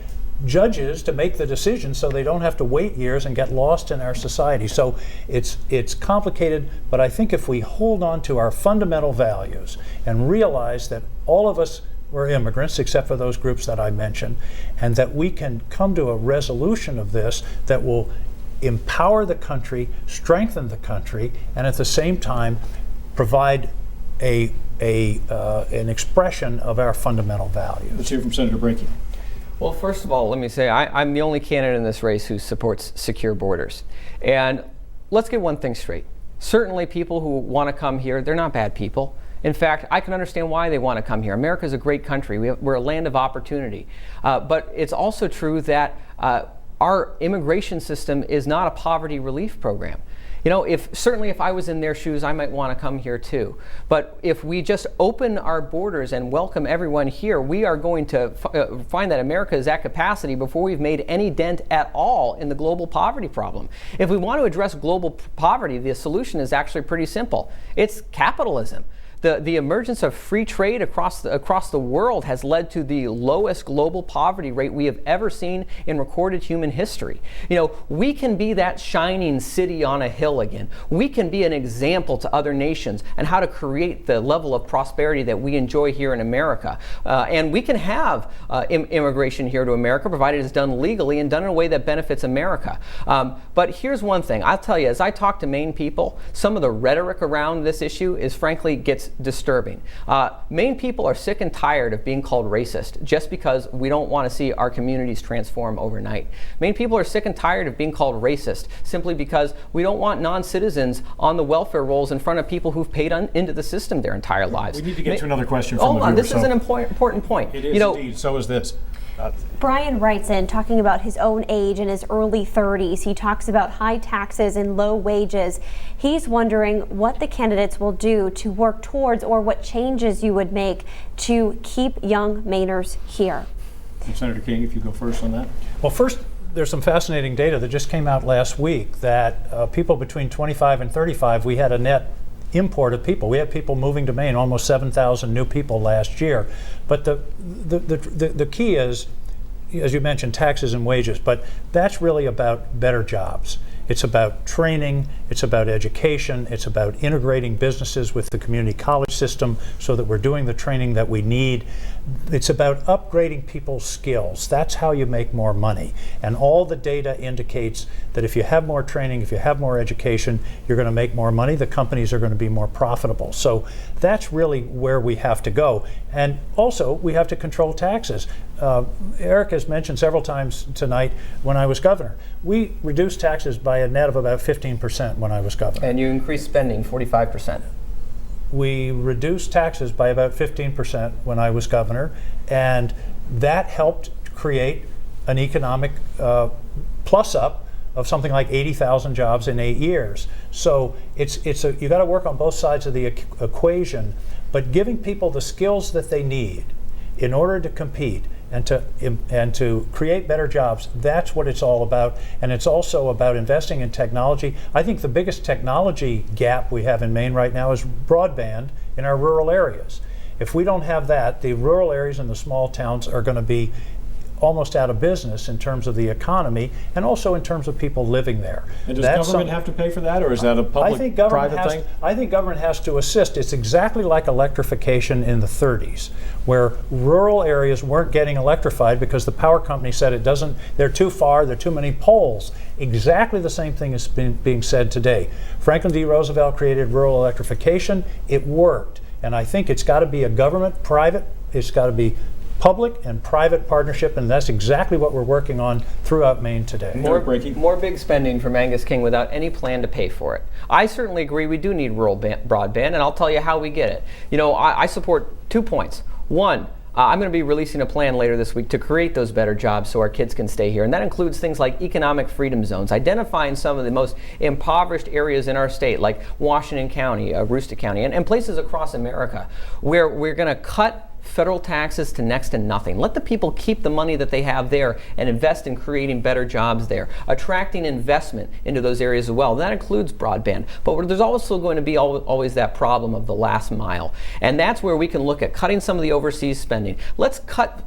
judges to make the decision so they don't have to wait years and get lost in our society. So it's complicated, but I think if we hold on to our fundamental values and realize that all of us were immigrants, except for those groups that I mentioned, and that we can come to a resolution of this that will empower the country, strengthen the country, and at the same time provide an expression of our fundamental values. Let's hear from Senator Brakey. Well, first of all, let me say I'm the only candidate in this race who supports secure borders. And let's get one thing straight. Certainly people who want to come here, they're not bad people. In fact, I can understand why they want to come here. America is a great country. We're a land of opportunity. But it's also true that our immigration system is not a poverty relief program. You know, certainly if I was in their shoes, I might want to come here too. But if we just open our borders and welcome everyone here, we are going to find that America is at capacity before we've made any dent at all in the global poverty problem. If we want to address global poverty, the solution is actually pretty simple. It's capitalism. The emergence of free trade across the world has led to the lowest global poverty rate we have ever seen in recorded human history. You know, we can be that shining city on a hill again. We can be an example to other nations and how to create the level of prosperity that we enjoy here in America. And we can have immigration here to America, provided it's done legally and done in a way that benefits America. But here's one thing. I'll tell you, as I talk to Maine people, some of the rhetoric around this issue is frankly gets disturbing. Maine people are sick and tired of being called racist just because we don't want to see our communities transform overnight. Maine people are sick and tired of being called racist simply because we don't want non-citizens on the welfare rolls in front of people who've paid into the system their entire lives. We need to get to another question from Hold the on, viewer, this is an important point. It is indeed, so is this. Brian writes in, talking about his own age in his early 30s. He talks about high taxes and low wages. He's wondering what the candidates will do to work towards, or what changes you would make to keep young Mainers here. Senator King, if you go first on that. Well, first, there's some fascinating data that just came out last week that people between 25 and 35, we had a net import of people. We have people moving to Maine, almost 7,000 new people last year. But the key is, as you mentioned, taxes and wages, but that's really about better jobs. It's about training, it's about education, it's about integrating businesses with the community college system so that we're doing the training that we need. It's about upgrading people's skills. That's how you make more money. And all the data indicates that if you have more training, if you have more education, you're going to make more money. The companies are going to be more profitable. So that's really where we have to go. And also, we have to control taxes. Eric has mentioned several times tonight, when I was governor, we reduced taxes by a net of about 15% when I was governor. And you increased spending 45%. We reduced taxes by about 15% when I was governor, and that helped create an economic plus-up of something like 80,000 jobs in 8 years. So you got to work on both sides of the equation, but giving people the skills that they need in order to compete and to create better jobs, that's what it's all about. And it's also about investing in technology. I think the biggest technology gap we have in Maine right now is broadband in our rural areas. If we don't have that, the rural areas and the small towns are going to be almost out of business in terms of the economy and also in terms of people living there. And does government have to pay for that, or is that a public-private thing? I think government has to assist. It's exactly like electrification in the 30s, where rural areas weren't getting electrified because the power company said they're too far, there are too many poles. Exactly the same thing is being said today. Franklin D. Roosevelt created rural electrification. It worked. And I think it's got to be a government-private, it's got to be public and private partnership, and that's exactly what we're working on throughout Maine today. More big spending from Angus King without any plan to pay for it. I certainly agree we do need rural broadband, and I'll tell you how we get it. You know, I support 2 points. One, I'm going to be releasing a plan later this week to create those better jobs so our kids can stay here. And that includes things like economic freedom zones, identifying some of the most impoverished areas in our state, like Washington County, Aroostook County, and places across America, where we're going to cut federal taxes to next to nothing. Let the people keep the money that they have there and invest in creating better jobs there, attracting investment into those areas as well. That includes broadband. But there's also going to be always that problem of the last mile. And that's where we can look at cutting some of the overseas spending. Let's cut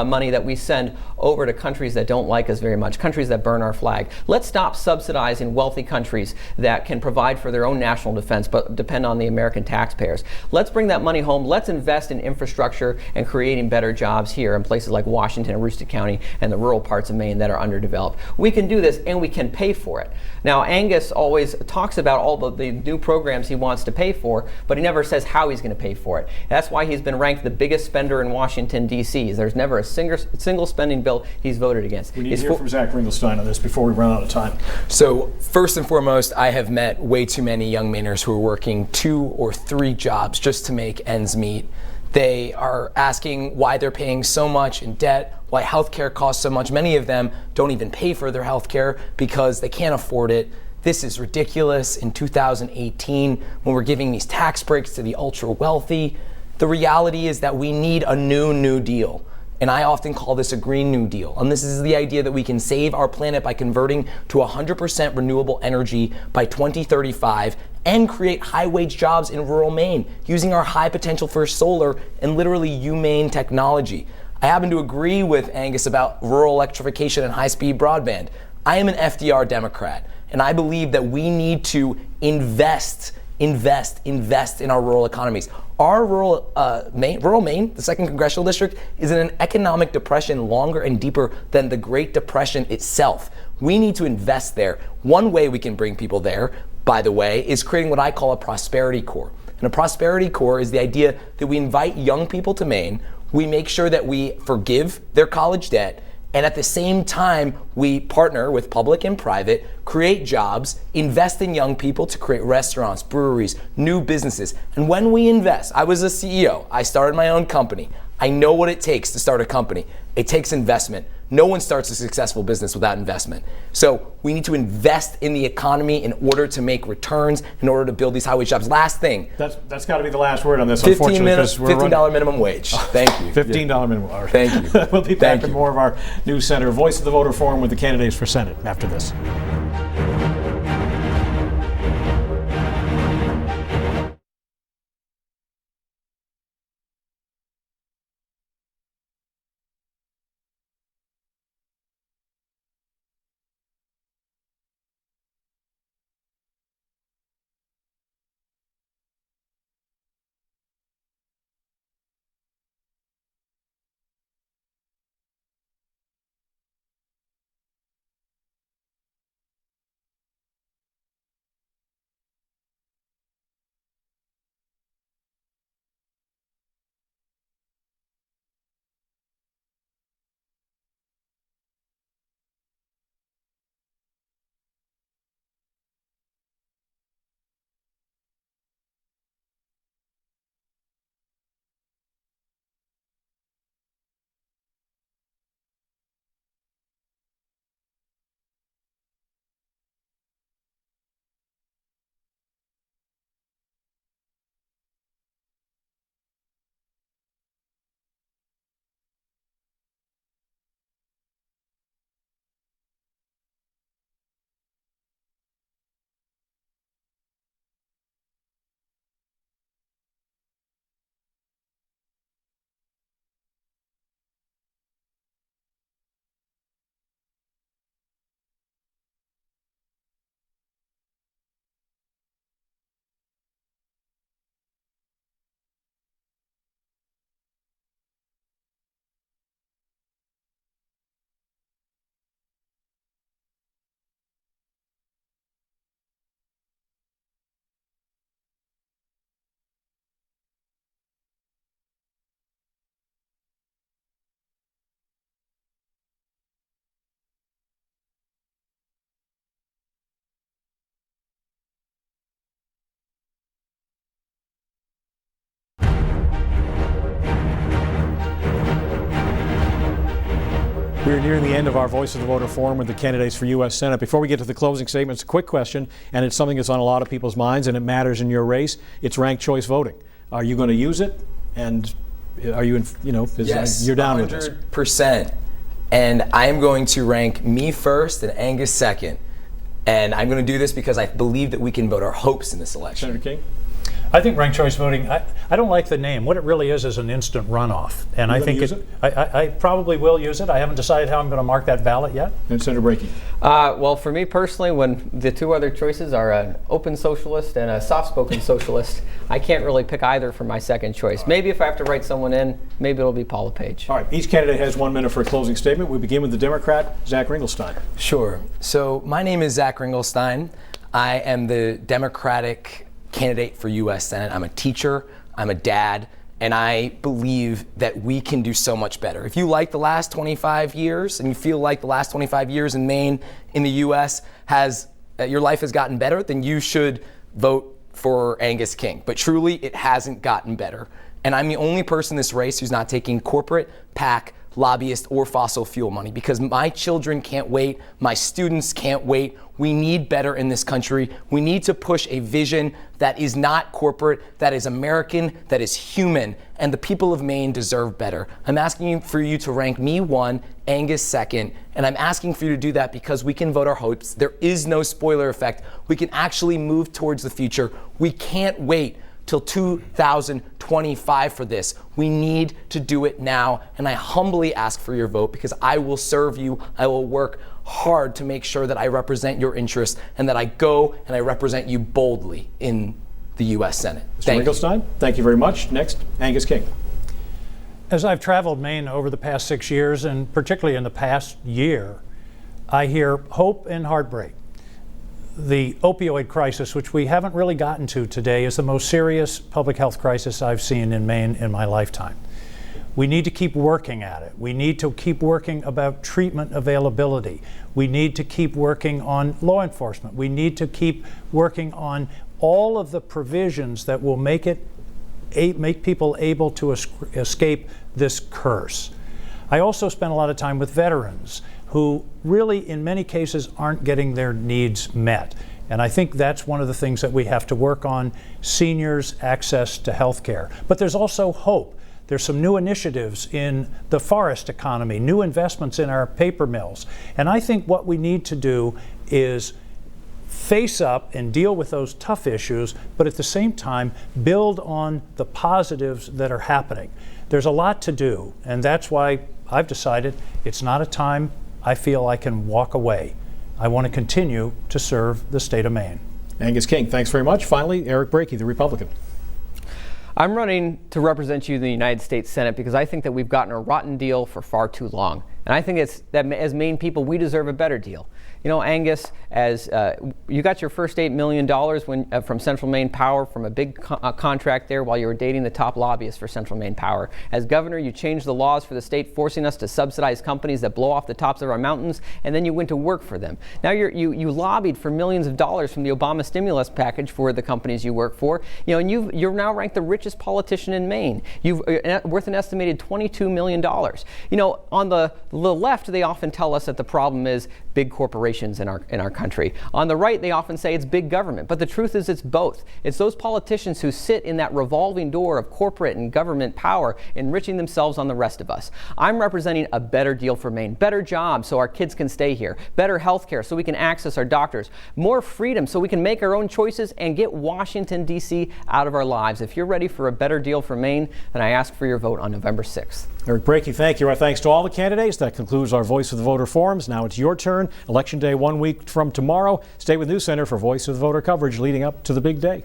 money that we send over to countries that don't like us very much, countries that burn our flag. Let's stop subsidizing wealthy countries that can provide for their own national defense but depend on the American taxpayers. Let's bring that money home. Let's invest in infrastructure and creating better jobs here in places like Washington, Aroostook County, and the rural parts of Maine that are underdeveloped. We can do this, and we can pay for it. Now, Angus always talks about all the new programs he wants to pay for, but he never says how he's going to pay for it. That's why he's been ranked the biggest spender in Washington, D.C. There's never a single spending bill he's voted against. We need to hear from Zak Ringelstein on this before we run out of time. So, first and foremost, I have met way too many young Mainers who are working 2 or 3 jobs just to make ends meet. They are asking why they're paying so much in debt, why healthcare costs so much. Many of them don't even pay for their healthcare because they can't afford it. This is ridiculous in 2018 when we're giving these tax breaks to the ultra wealthy. The reality is that we need a new deal. And I often call this a Green New Deal. And this is the idea that we can save our planet by converting to 100% renewable energy by 2035 and create high-wage jobs in rural Maine using our high potential for solar and literally humane technology. I happen to agree with Angus about rural electrification and high-speed broadband. I am an FDR Democrat, and I believe that we need to invest in our rural economies. Our rural Maine, the 2nd Congressional District, is in an economic depression longer and deeper than the Great Depression itself. We need to invest there. One way we can bring people there, by the way, is creating what I call a prosperity core. And a prosperity core is the idea that we invite young people to Maine, we make sure that we forgive their college debt, and at the same time, we partner with public and private, create jobs, invest in young people to create restaurants, breweries, new businesses. And when we invest, I was a CEO, I started my own company. I know what it takes to start a company. It takes investment. No one starts a successful business without investment. So we need to invest in the economy in order to make returns, in order to build these highway jobs. Last thing. That's got to be the last word on this, unfortunately. $15 minimum wage. Thank you. $15 minimum wage. Thank you. We'll be back with more of our News Center Voice of the Voter Forum with the candidates for Senate after this. We're nearing the end of our Voice of the Voter Forum with the candidates for U.S. Senate. Before we get to the closing statements, a quick question, and it's something that's on a lot of people's minds, and it matters in your race. It's ranked choice voting. Are you going to use it? And are you, Yes, you're down with this? 100%. And I am going to rank me first and Angus second. And I'm going to do this because I believe that we can vote our hopes in this election. Senator King? I think ranked choice voting, I don't like the name. What it really is an instant runoff. And I think I probably will use it. I haven't decided how I'm going to mark that ballot yet. And Senator Brakey? Well, for me personally, when the two other choices are an open socialist and a soft-spoken socialist, I can't really pick either for my second choice. Right. Maybe if I have to write someone in, maybe it'll be Paula Page. All right, each candidate has 1 minute for a closing statement. We begin with the Democrat, Zak Ringelstein. Sure. So my name is Zak Ringelstein. I am the Democratic candidate for U.S. Senate. I'm a teacher, I'm a dad, and I believe that we can do so much better. If you like the last 25 years and you feel like the last 25 years in Maine, in the U.S., your life has gotten better, then you should vote for Angus King. But truly, it hasn't gotten better. And I'm the only person in this race who's not taking corporate, PAC, lobbyist, or fossil fuel money, because my children can't wait, my students can't wait. We need better in this country. We need to push a vision that is not corporate, that is American, that is human, and the people of Maine deserve better. I'm asking for you to rank me 1, Angus 2nd, and I'm asking for you to do that because we can vote our hopes. There is no spoiler effect. We can actually move towards the future. We can't wait till 2025 for this. We need to do it now, and I humbly ask for your vote because I will serve you. I will work hard to make sure that I represent your interests and that I go and I represent you boldly in the U.S. Senate. Mr. Ringelstein, thank you very much. Next, Angus King. As I've traveled Maine over the past 6 years, and particularly in the past year, I hear hope and heartbreak. The opioid crisis, which we haven't really gotten to today, is the most serious public health crisis I've seen in Maine in my lifetime. We need to keep working at it. We need to keep working about treatment availability. We need to keep working on law enforcement. We need to keep working on all of the provisions that will make people able to escape this curse. I also spend a lot of time with veterans who really, in many cases, aren't getting their needs met. And I think that's one of the things that we have to work on, seniors' access to health care. But there's also hope. There's some new initiatives in the forest economy, new investments in our paper mills. And I think what we need to do is face up and deal with those tough issues, but at the same time, build on the positives that are happening. There's a lot to do, and that's why I've decided it's not a time I feel I can walk away. I want to continue to serve the state of Maine. Angus King, thanks very much. Finally, Eric Brakey, the Republican. I'm running to represent you in the United States Senate because I think that we've gotten a rotten deal for far too long. And I think it's that as Maine people, we deserve a better deal. You know, Angus, as you got your first $8 million from Central Maine Power from a big contract there while you were dating the top lobbyist for Central Maine Power. As governor, you changed the laws for the state, forcing us to subsidize companies that blow off the tops of our mountains, and then you went to work for them. Now you lobbied for millions of dollars from the Obama stimulus package for the companies you work for. You know, and you're now ranked the richest politician in Maine. You've worth an estimated $22 million. You know, on the left, they often tell us that the problem is big corporations in our country. On the right, they often say it's big government, but the truth is it's both. It's those politicians who sit in that revolving door of corporate and government power, enriching themselves on the rest of us. I'm representing a better deal for Maine, better jobs so our kids can stay here, better health care so we can access our doctors, more freedom so we can make our own choices and get Washington, D.C. out of our lives. If you're ready for a better deal for Maine, then I ask for your vote on November 6th. Eric Brakey, thank you. Our thanks to all the candidates. That concludes our Voice of the Voter forums. Now it's your turn. Election Day 1 week from tomorrow. Stay with News Center for Voice of the Voter coverage leading up to the big day.